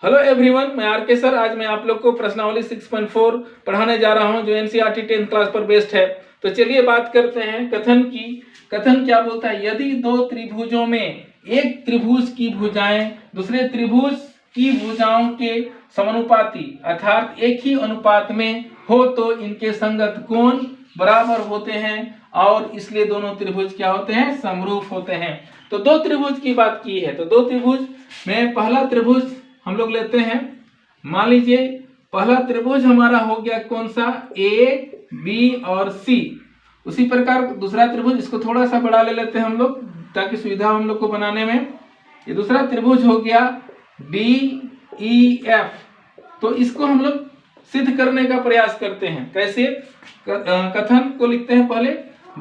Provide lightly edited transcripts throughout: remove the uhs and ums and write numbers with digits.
Hello everyone, मैं are के sir. आज मैं आप लोग को प्रश्नावली 6.4 पढ़ाने जा रहा हूं जो एनसीईआरटी 10th क्लास पर बेस्ड है। तो चलिए बात करते हैं कथन की। कथन क्या बोलता है? यदि दो त्रिभुजों में एक त्रिभुज की भुजाएं दूसरे त्रिभुज की भुजाओं के समानुपाती अर्थात एक ही अनुपात में हो तो इनके संगत कोण बराबर होते हैं और इसलिए दोनों त्रिभुज क्या होते हैं? समरूप होते हैं। तो दो त्रिभुज की बात की है, तो दो त्रिभुज में पहला त्रिभुज हम लोग लेते हैं। मान लीजिए पहला त्रिभुज हमारा हो गया कौन सा? ए बी और सी। उसी प्रकार दूसरा त्रिभुज, इसको थोड़ा सा बड़ा ले लेते हैं हम लोग ताकि सुविधा हम लोग को बनाने में। ये दूसरा त्रिभुज हो गया डी ई एफ। तो इसको हम लोग सिद्ध करने का प्रयास करते हैं। कैसे? कथन को लिखते हैं। पहले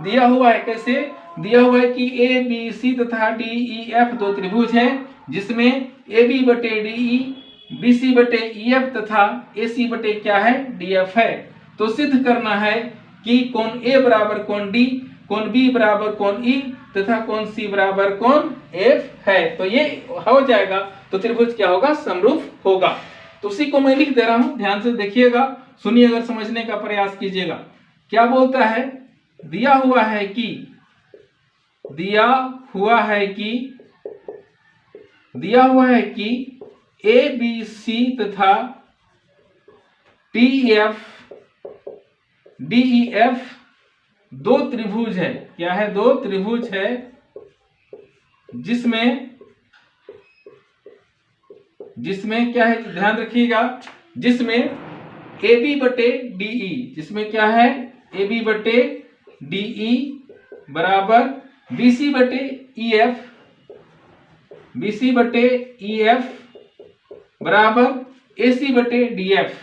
दिया हुआ है, कैसे दिया हुआ है कि ए बी सी तथा डी ई एफ दो त्रिभुज है जिसमें ए बी बटे डी ई, बी सी बटे ई एफ तथा ए सी बटे क्या है? डी एफ है। तो सिद्ध करना है कि कोण ए बराबर कोण डी, कोण बी बराबर कोण ई तथा कोण सी बराबर कोण एफ है। तो ये हो जाएगा तो त्रिभुज क्या होगा? समरूप होगा। तो उसी को मैं लिख दे रहा हूं, ध्यान से देखिएगा, सुनिए, अगर समझने का प्रयास कीजिएगा। क्या बोलता है? दिया हुआ है कि ए बी सी तथा D F D E F दो त्रिभुज है। क्या है? दो त्रिभुज है जिसमें क्या है? ध्यान रखिएगा, जिसमें ए बी बटे डी ई, जिसमें क्या है? ए बी बटे डी ई बराबर बी सी बटे ई एफ, बी सी बटे ई एफ बराबर ए सी बटे डी एफ,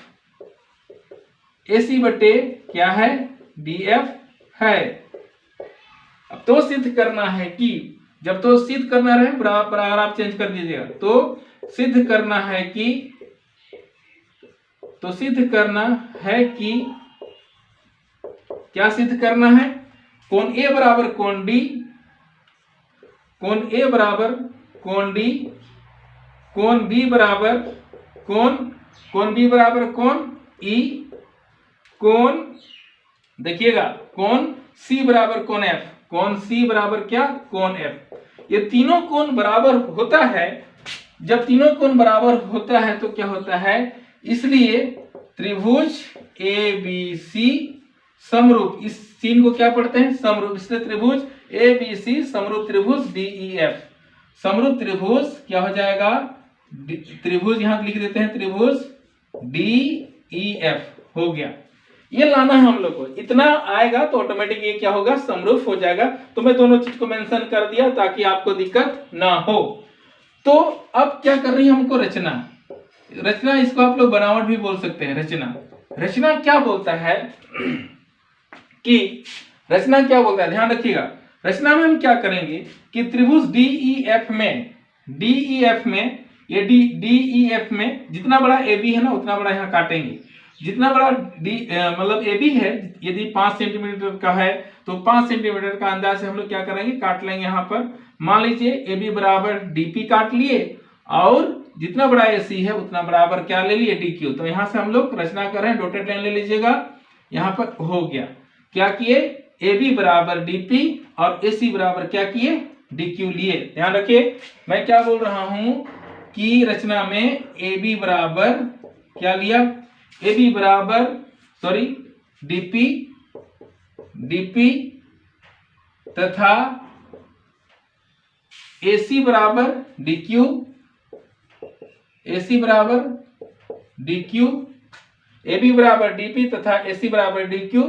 ए सी बटे क्या है? डी एफ है। अब तो सिद्ध करना है कि, जब तो सिद्ध करना रहे बराबर आप चेंज कर दीजिएगा, तो सिद्ध करना है कि क्या सिद्ध करना है? कोण ए बराबर कोण डी, कोण ए बराबर कोण डी, कोण बी बराबर कोण बी बराबर कोण ई, कोण देखिएगा कोण सी बराबर कोण एफ, कोण सी बराबर क्या? कोण एफ। ये तीनों कोण बराबर होता है। जब तीनों कोण बराबर होता है तो क्या होता है? इसलिए त्रिभुज ए बी सी समरूप, इस सीन को क्या पढ़ते हैं? समरूप। इसलिए त्रिभुज ए बी सी समरूप त्रिभुज डी ई एफ। समरूप त्रिभुज क्या हो जाएगा? त्रिभुज यहां लिख देते हैं, त्रिभुज डी ई एफ हो गया। ये लाना है हम लोग को, इतना आएगा तो ऑटोमेटिक ये क्या होगा? समरूप हो जाएगा। तो मैं दोनों चीज को मेंशन कर दिया ताकि आपको दिक्कत ना हो। तो अब क्या कर रही है हमको? रचना, इसको आप लोग बनावट भी बोल सकते हैं। रचना क्या बोलता है कि रचना क्या बोलता है? ध्यान रखिएगा, रचना में हम क्या करेंगे कि त्रिभुज डी ई एफ में ये डी ई एफ में जितना बड़ा ए बी है ना उतना बड़ा यहाँ काटेंगे। जितना बड़ा डी मतलब ए बी है, यदि 5 सेंटीमीटर का है तो 5 सेंटीमीटर का अंदाज से हम लोग क्या करेंगे? काट लेंगे। यहाँ पर मान लीजिए ए बी बराबर डी पी काट लिए और जितना बड़ा ए सी है उतना बराबर क्या ले लिए? D Q. तो यहाँ से हम लोग रचना कर रहे हैं, डॉटेड लाइन ले लीजिएगा। यहाँ पर हो गया, क्या किए? ए बी बराबर डी पी और ए सी बराबर क्या किए? डी क्यू लिए। ध्यान रखिए मैं क्या बोल रहा हूं कि रचना में ए बी बराबर क्या लिया? ए बी बराबर डीपी तथा ए सी बराबर डी क्यू, ए सी बराबर डी क्यू, ए बी बराबर डीपी तथा ए सी बराबर डी क्यू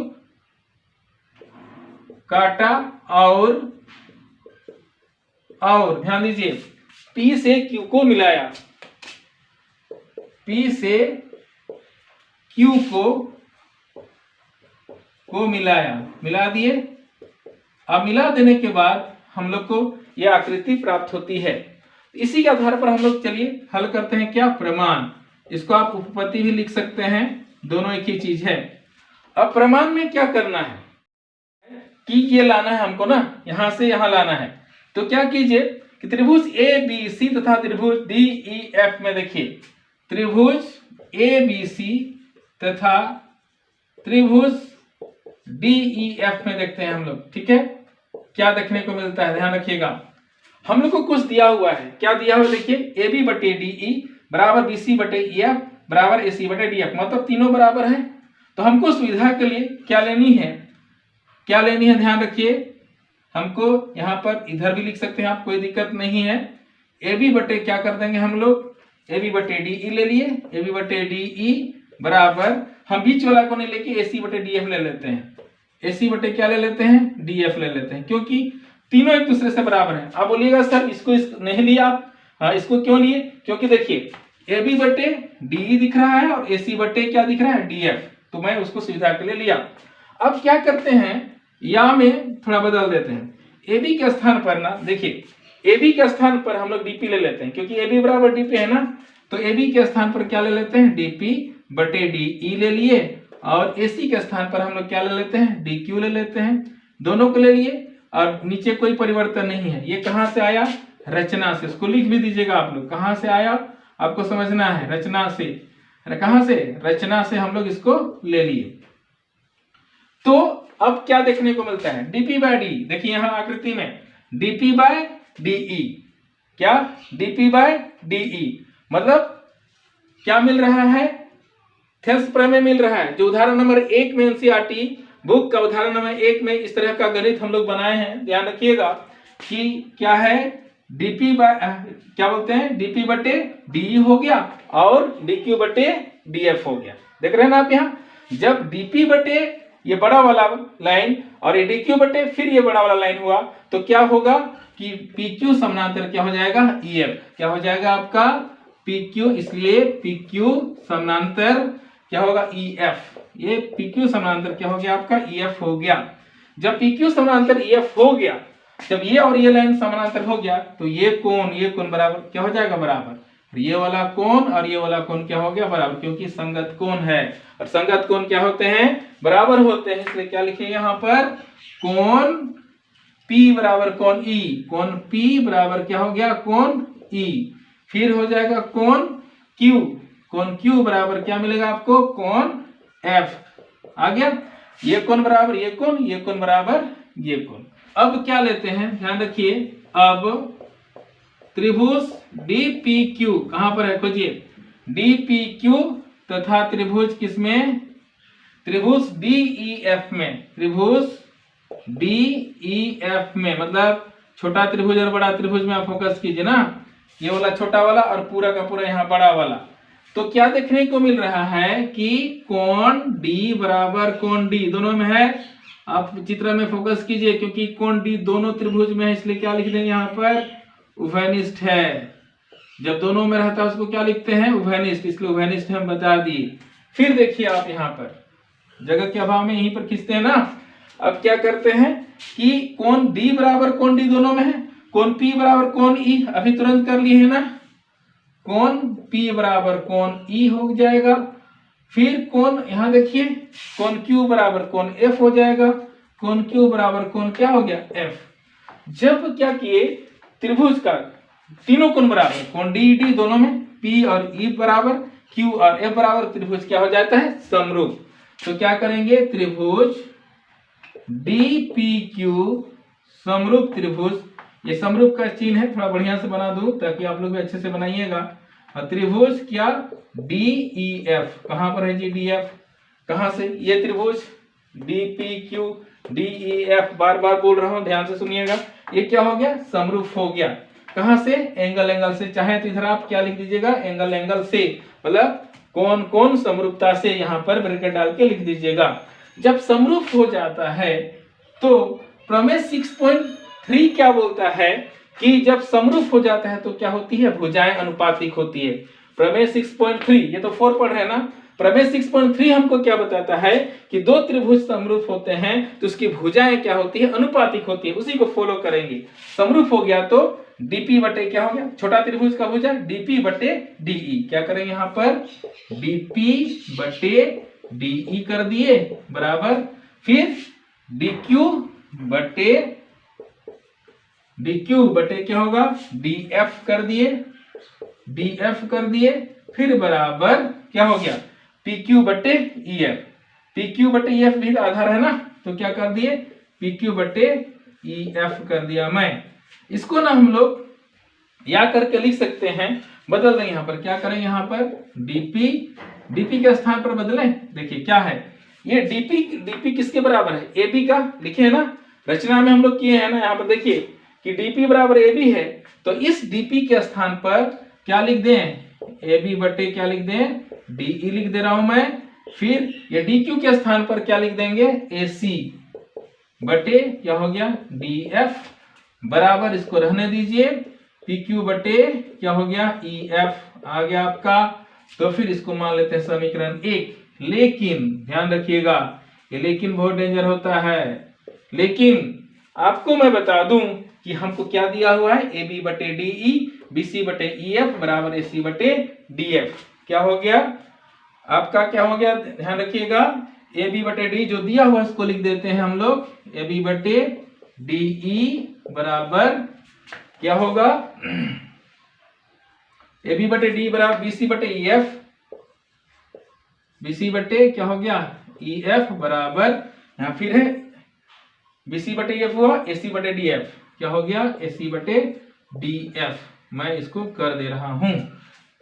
काटा और ध्यान दीजिए P से Q को मिलाया, P से Q को मिला दिए। अब मिला देने के बाद हम लोग को यह आकृति प्राप्त होती है। इसी के आधार पर हम लोग चलिए हल करते हैं। क्या? प्रमाण। इसको आप उपपत्ति भी लिख सकते हैं, दोनों एक ही चीज है। अब प्रमाण में क्या करना है कि ये लाना है हमको ना, यहां से यहां लाना है। तो क्या कीजिए कि त्रिभुज ए बी सी तथा त्रिभुज डी ई एफ में देखिए त्रिभुज ABC तथा त्रिभुज DEF में देखते हैं हम लोग। ठीक है, क्या देखने को मिलता है, ध्यान रखिएगा। हम लोग को कुछ दिया हुआ है, क्या दिया हुआ है देखिए, AB बटे DE बराबर BC बटे EF बराबर AC बटे DF, मतलब तीनों बराबर है। तो हमको सुविधा के लिए क्या लेनी है, क्या लेनी है, ध्यान रखिए। हमको यहाँ पर इधर भी लिख सकते हैं आप, कोई दिक्कत नहीं है। AB बटे क्या कर देंगे हम लोग, AB बटे DE ले लिए, AB बटे DE बराबर, हम बीच वाला को नहीं लेके AC बटे DF ले लेते हैं, AC बटे क्या ले लेते हैं, DF ले लेते हैं, क्योंकि तीनों एक दूसरे से बराबर हैं। आप बोलिएगा सर इसको नहीं लिया आप, इसको क्यों लिए, क्योंकि देखिए AB बटे DE दिख रहा है और AC बटे क्या दिख रहा है, DF, तो मैं उसको सुविधा के लिए लिया। अब क्या करते हैं, या में थोड़ा बदल देते हैं, AB के स्थान पर ना, देखिए AB के स्थान पर हम लोग DP ले लेते हैं, क्योंकि AB बराबर DP है ना, तो AB के स्थान पर क्या ले लेते हैं, DP बटे DE ले लिए, और AC के स्थान पर हम लोग क्या ले लेते हैं, DQ ले लेते हैं, दोनों को ले लिए, और नीचे कोई परिवर्तन नहीं है। ये कहां से आया, रचना से, इसको लिख भी दीजिएगा आप लोग, कहां से आया आपको समझना है, रचना से, कहां से, रचना से हम लोग इसको ले लिए। तो अब क्या देखने को मिलता है, DP बाय DE, देखिए यहां आकृति में DP बाय DE, क्या DP बाय DE, मतलब क्या मिल रहा है, थेल्स प्रमेय मिल रहा है, जो उदाहरण नंबर 1 में NCERT बुक का उदाहरण नंबर 1 में इस तरह का गणित हम लोग बनाए हैं। ध्यान रखिएगा कि क्या है, DP बाय क्या बोलते हैं, DP बटे DE हो गया और DQ बटे DF हो गया। देख रहे हैं ना आप, यहाँ जब DP बटे ये बड़ा वाला लाइन और ये DQ बटे फिर ये बड़ा वाला लाइन हुआ, तो क्या होगा कि PQ समानांतर क्या हो जाएगा, EF, क्या हो जाएगा आपका PQ, इसलिए PQ समानांतर क्या होगा, EF, ये PQ समानांतर क्या हो गया आपका, EF हो गया। जब PQ समानांतर EF हो गया, जब ये और ये लाइन समानांतर हो गया, तो ये कोण बराबर क्या हो जाएगा, बराबर, ये वाला कोण और ये वाला कोण क्या हो गया, बराबर, क्योंकि संगत कोण है, और संगत कोण क्या होते हैं, बराबर होते हैं, इसलिए क्या लिखेंगे यहाँ पर, कोण P बराबर कोण E, कोण P बराबर क्या हो गया, कोण E, फिर हो जाएगा कोण Q, कोण Q बराबर क्या मिलेगा आपको, कोण F, आ गया, ये कोण बराबर ये कोण, ये कोण बराबर ये कोण। अब क्या लेते हैं, ध्यान रखिए, अब त्रिभुज DPQ कहां पर है, खोजिए, DPQ तथा त्रिभुज किसमें, त्रिभुज DEF में, त्रिभुज DEF में, मतलब छोटा त्रिभुज और बड़ा त्रिभुज में आप फोकस कीजिए ना, ये वाला छोटा वाला और पूरा का पूरा यहाँ बड़ा वाला। तो क्या देखने को मिल रहा है कि कोण D बराबर कोण D दोनों में है, आप चित्र में फोकस कीजिए, क्योंकि कोण D दोनों त्रिभुज में है, इसलिए क्या लिख देंगे यहाँ पर, उभयनिष्ठ है। जब दोनों में रहता है उसको क्या लिखते हैं, उभयनिष्ठ, इसलिए उभयनिष्ठ हम बता दिए। फिर देखिए आप यहाँ पर जगह के अभाव में यहीं पर खींचते हैं ना। अब क्या करते हैं कि कोण D बराबर कोण D दोनों में है, कोण P बराबर कोण E अभी तुरंत कर लिए है ना, कोण P बराबर कोण E हो जाएगा। फिर कोण यहाँ देखिए, कोण Q बराबर कोण F हो जाएगा, कोण Q बराबर कोण क्या हो गया, F। जब क्या किए, त्रिभुज का तीनों कोण बराबर, कोण DED दोनों में P और E बराबर, Q और F बराबर, त्रिभुज क्या हो जाता है, समरूप। तो क्या करेंगे, त्रिभुज DPQ समरूप त्रिभुज, ये समरूप का चिन्ह है, थोड़ा बढ़िया से बना दूं ताकि आप लोग भी अच्छे से बनाइएगा। और त्रिभुज क्या, DEF, कहां पर है जी DF, कहां से, ये त्रिभुज DPQ DEF, बार बार बोल रहा हूं, ध्यान से सुनिएगा, ये क्या हो गया, समरूप हो गया। कहां से, एंगल से, चाहे तो इधर आप क्या लिख दीजिएगा, एंगल से, मतलब कोण समरूपता से, यहाँ पर ब्रैकेट डाल के लिख दीजिएगा। जब समरूप हो जाता है तो प्रमेय 6.3 क्या बोलता है कि जब समरूप हो जाता है तो क्या होती है, भुजाएं अनुपातिक होती है। प्रमेय 6.3, ये तो 4 पढ़ रहे हैं ना, प्रमेय 6.3 हमको क्या बताता है कि दो त्रिभुज समरूप होते हैं तो उसकी भुजाएं क्या होती है, अनुपातिक होती है, उसी को फॉलो करेंगे। समरूप हो गया तो DP बटे क्या हो गया, छोटा त्रिभुज का भुजा DP बटे DE, क्या करेंगे यहाँ पर, DP बटे DE कर दिए बराबर, फिर DQ बटे क्या होगा, DF कर दिए, DF कर दिए, फिर बराबर क्या हो गया पी क्यू बटे ई एफ। पी क्यू बटे ई एफ भी आधार है ना, तो क्या कर दिए पी क्यू बटे ई एफ कर दिया मैं। इसको ना हम लोग या करके लिख सकते हैं, बदल दें यहाँ पर, क्या करें यहाँ पर डीपी, डीपी के स्थान पर बदलें। देखिए क्या है ये डीपी, डीपी किसके बराबर है ए बी का, लिखे है ना रचना में हम लोग किए हैं ना, यहाँ पर देखिए कि डीपी बराबर ए बी है, तो इस डीपी के स्थान पर क्या लिख दें ए बी बटे क्या लिख दें डीई लिख दे रहा हूं मैं। फिर ये डी क्यू के स्थान पर क्या लिख देंगे ए सी बटे क्या हो गया डी एफ बराबर, इसको रहने दीजिए पी क्यू बटे क्या हो गया ई एफ आ गया आपका। तो फिर इसको मान लेते हैं समीकरण 1। लेकिन ध्यान रखिएगा ये लेकिन बहुत डेंजर होता है, लेकिन आपको मैं बता दूं कि हमको क्या दिया हुआ है ए बी बटे डी ई, बी सी बटे ई एफ बराबर ए सी बटे डी एफ। क्या हो गया आपका, क्या हो गया ध्यान रखिएगा ए बी बटे डी जो दिया हुआ इसको लिख देते हैं हम लोग ए बी बटे डी ई बराबर क्या होगा ए बी बटे डी बराबर बी सी बटे ई एफ, बी सी बटे क्या हो गया ई एफ बराबर यहाँ फिर है बी सी बटे एफ हुआ ए सी बटे डी एफ, क्या हो गया ए सी बटे डी एफ। मैं इसको कर दे रहा हूं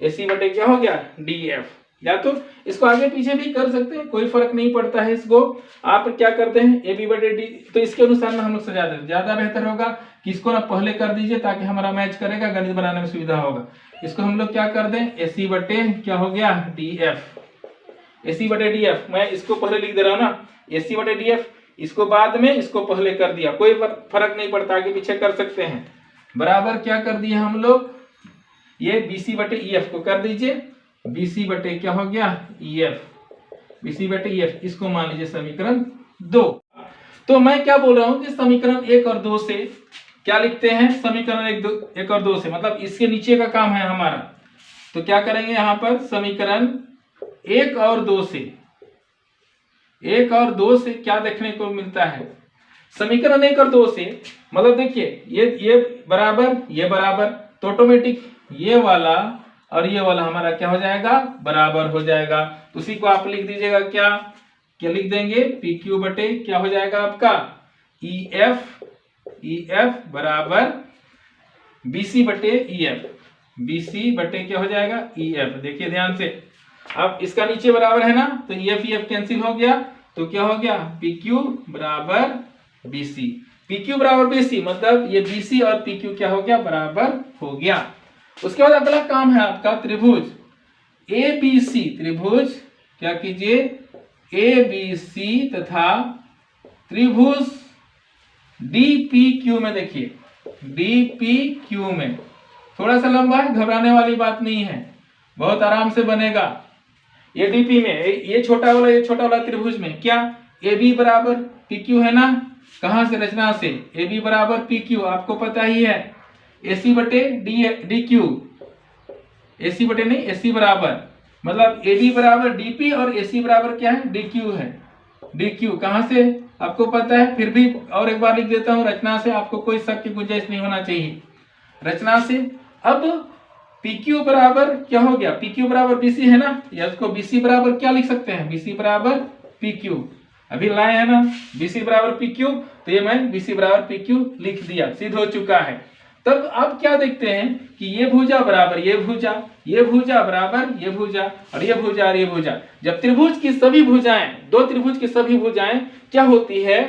ए सी बटे क्या हो गया डी एफ, या तो इसको आगे पीछे भी कर सकते हैं, कोई फर्क नहीं पड़ता है। इसको आप क्या करते हैं ए बी बटे डी, तो इसके अनुसार में हम लोग सजा देते, ज्यादा बेहतर होगा कि इसको ना पहले कर दीजिए ताकि हमारा मैच करेगा, गणित बनाने में सुविधा होगा। इसको हम लोग क्या कर दें ए सी बटे क्या हो गया डी एफ, ए सी बटे डी एफ। मैं इसको पहले लिख दे रहा हूँ ना ए सी बटे डी एफ, इसको बाद में इसको पहले कर दिया, कोई फर्क नहीं पड़ता, आगे पीछे कर सकते हैं। बराबर क्या कर दिया हम लोग ये बी सी बटे ई एफ को कर दीजिए बी सी बटे क्या हो गया ई एफ, बी सी बटे ई एफ, इसको मान लीजिए समीकरण 2। तो मैं क्या बोल रहा हूं कि समीकरण 1 और 2 से क्या लिखते हैं समीकरण 1 और 2 से, मतलब इसके नीचे का काम है हमारा। तो क्या करेंगे यहाँ पर समीकरण 1 और 2 से, 1 और 2 से क्या देखने को मिलता है समीकरण 1 और 2 से, मतलब देखिए ये बराबर तो ऑटोमेटिक ये वाला और ये वाला हमारा क्या हो जाएगा बराबर हो जाएगा। तो उसी को आप लिख दीजिएगा, क्या क्या लिख देंगे पी क्यू बटे क्या हो जाएगा आपका ई एफ बराबर बी सी बटे ई एफ, बी सी बटे क्या हो जाएगा ई एफ। देखिए ध्यान से, अब इसका नीचे बराबर है ना, तो ई एफ कैंसिल हो गया, तो क्या हो गया पी क्यू बराबर बी सी, पी क्यू बराबर बी सी, मतलब ये बी सी और पी क्यू क्या हो गया बराबर हो गया। उसके बाद अगला काम है आपका त्रिभुज ए बी सी, त्रिभुज क्या कीजिए ए बी सी तथा त्रिभुज डी पी क्यू में, देखिए डी पी क्यू में थोड़ा सा लंबा है, घबराने वाली बात नहीं है, बहुत आराम से बनेगा। ये डीपी में ये छोटा वाला त्रिभुज में क्या ए बी बराबर पी क्यू है ना, कहां से रचना से ए बी बराबर पी क्यू आपको पता ही है, ए सी बटे डी क्यू, ए सी बटे नहीं ए सी बराबर, मतलब ए बी बराबर डी पी और ए सी बराबर क्या है डी क्यू है। डी क्यू कहां से आपको पता है, फिर भी और एक बार लिख देता हूं रचना से, आपको कोई शक की गुंजाइश नहीं होना चाहिए रचना से। अब पी क्यू बराबर क्या हो गया पी क्यू बराबर बी सी है ना, या उसको बी सी बराबर क्या लिख सकते हैं बी सी बराबर पी क्यू, अभी लाए है ना बी सी बराबर पी क्यू, तो ये मैं बी सी बराबर पी क्यू लिख दिया, सिद्ध हो चुका है। तब आप क्या देखते हैं कि ये भुजा बराबर ये भुजा, ये भुजा बराबर ये भुजा, और ये भुजा और ये भुजा, जब त्रिभुज की सभी भुजाएं, दो त्रिभुज की सभी भुजाएं क्या होती है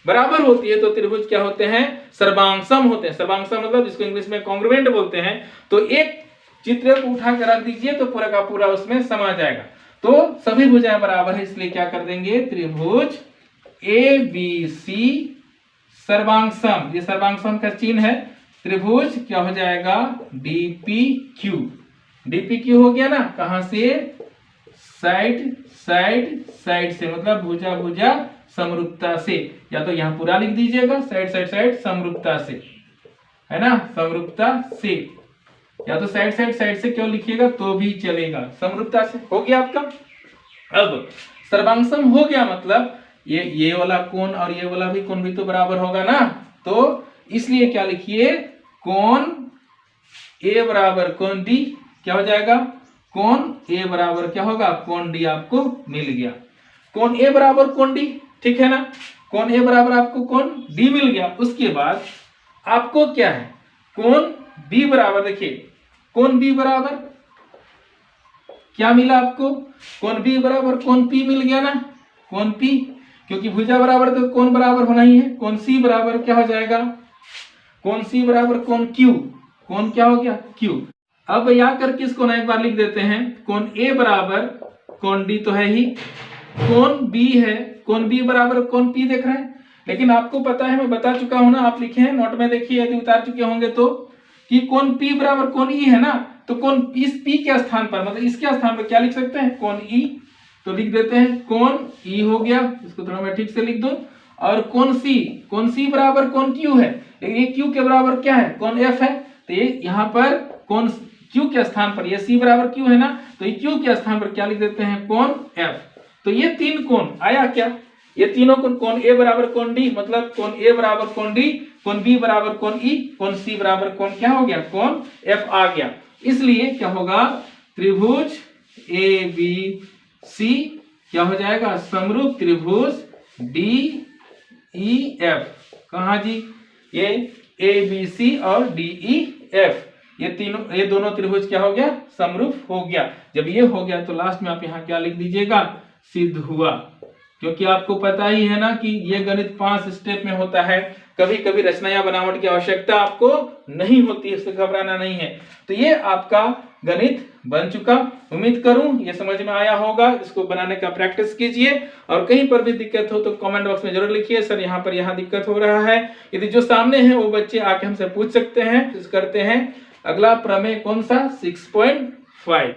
बराबर होती है, तो त्रिभुज क्या होते हैं सर्वांगसम होते हैं। सर्वांगसम मतलब जिसको इंग्लिश में कॉन्ग्रुएंट बोलते हैं। तो एक चित्र को उठा कर रख दीजिए तो पूरा का पूरा उसमें समा जाएगा। तो सभी भुजाएं बराबर है, इसलिए क्या कर देंगे त्रिभुज ए बी सी सर्वांगसम, ये सर्वांगसम का चिन्ह है, त्रिभुज क्या हो जाएगा डीपीक्यू, डीपीक्यू हो गया ना, कहां से साइड से, मतलब भुजा भुजा समरूपता से, या तो यहां पूरा लिख दीजिएगा साइड समरूपता से, है ना समरूपता से, या तो साइड से क्यों लिखिएगा तो भी चलेगा, समरूपता से हो गया आपका। अब सर्वांगसम हो गया मतलब ये वाला कोण और ये वाला भी कोण भी तो बराबर होगा ना, तो इसलिए क्या लिखिए कोण ए बराबर कोण डी क्या हो जाएगा कोण ए बराबर क्या होगा, कोण डी आपको मिल गया। कोण ए बराबर कोण डी, ठीक है ना, कोण ए बराबर आपको कोण डी मिल गया। उसके बाद आपको क्या है, कोण बी बराबर, देखिए कोण बी बराबर क्या मिला आपको, कोण बी बराबर कोण पी मिल गया ना, कोण पी, क्योंकि भुजा बराबर तो कोण बराबर होना ही है। कोण सी बराबर क्या हो जाएगा, कोण सी बराबर कोण क्यू, कोण क्या हो गया, क्यू। अब यहाँ करके इसको ना एक बार लिख देते हैं, कोण ए बराबर कोण डी तो है ही, कोण बी है, कोण बी बराबर कोण पी देख रहे हैं। लेकिन आपको पता है, मैं बता चुका हूं ना, आप लिखे हैं नोट में, देखिए यदि उतार चुके होंगे तो, कि कोण पी बराबर कोण ई है ना, तो कोण इस पी के स्थान पर, मतलब इसके स्थान पर क्या लिख सकते हैं, कोण ई, तो लिख देते हैं कोण ई हो गया, इसको थोड़ा मैं ठीक से लिख दूं। और कोण सी बराबर कोण क्यू है, ये क्यू के बराबर क्या है, कोण एफ है, तो ये यहाँ पर कोण क्यू के स्थान पर, ये सी बराबर क्यू है ना, तो ये क्यू के स्थान पर क्या लिख देते हैं, कोण एफ। तो ये तीन कोण आया क्या, ये तीनों कोण, कोण ए बराबर कोण डी, मतलब कोण ए बराबर कोण डी, कोण बी बराबर कोण ई, कोण सी बराबर कोण क्या हो गया, कोण एफ आ गया। इसलिए क्या होगा, त्रिभुज ए बी सी क्या हो जाएगा, समरूप त्रिभुज डी ई एफ। कहा जी, ये ए बी सी और डी ई एफ, ये दोनों त्रिभुज क्या हो गया, समरूप हो गया। जब ये हो गया तो लास्ट में आप यहाँ क्या लिख दीजिएगा, सिद्ध हुआ। क्योंकि आपको पता ही है ना कि ये गणित 5 स्टेप में होता है, कभी कभी रचना या बनावट की आवश्यकता आपको नहीं होती है, इससे घबराना नहीं है। तो ये आपका गणित बन चुका, उम्मीद करूं ये समझ में आया होगा। इसको बनाने का प्रैक्टिस कीजिए, और कहीं पर भी दिक्कत हो तो कमेंट बॉक्स में जरूर लिखिए, सर यहाँ दिक्कत हो रहा है। यदि जो सामने है वो बच्चे आके हमसे पूछ सकते हैं, करते हैं। अगला प्रमेय कौन सा, 6.5।